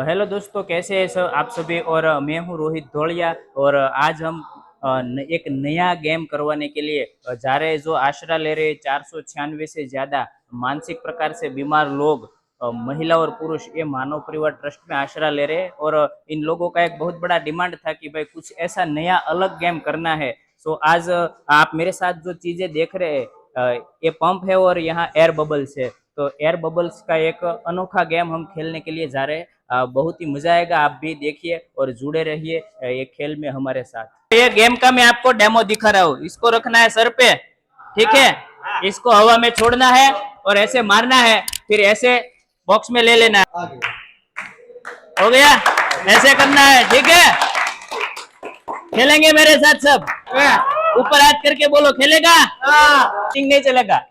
Hello दोस्तों, कैसे हैं सब आप सभी। और मैं हूं रोहित धोलिया। और आज हम एक नया गेम करवाने के लिए जा रहे हैं, जो आश्रय ले रहे 496 से ज्यादा मानसिक प्रकार से बीमार लोग, महिला और पुरुष, ये मानव परिवार ट्रस्ट में आश्रय ले रहे हैं। और इन लोगों का एक बहुत बड़ा डिमांड था कि भाई कुछ ऐसा नया अलग गेम करना है। सो आज आप मेरे साथ जो चीजें देख रहे हैं, ये पंप है और यहाँ एयर बबल्स है। तो एयर बबल्स का एक अनोखा गेम हम खेलने के लिए जा रहे हैं। बहुत ही मजा आएगा, आप भी देखिए और जुड़े रहिए ये खेल में हमारे साथ। ये गेम का मैं आपको डेमो दिखा रहा हूँ। इसको रखना है सर पे, ठीक है। इसको हवा में छोड़ना है और ऐसे मारना है, फिर ऐसे बॉक्स में ले लेना है। हो गया, ऐसे करना है, ठीक है। खेलेंगे मेरे साथ सब। ऊपर हाथ करके बोलो, खेलेगा? नहीं चलेगा।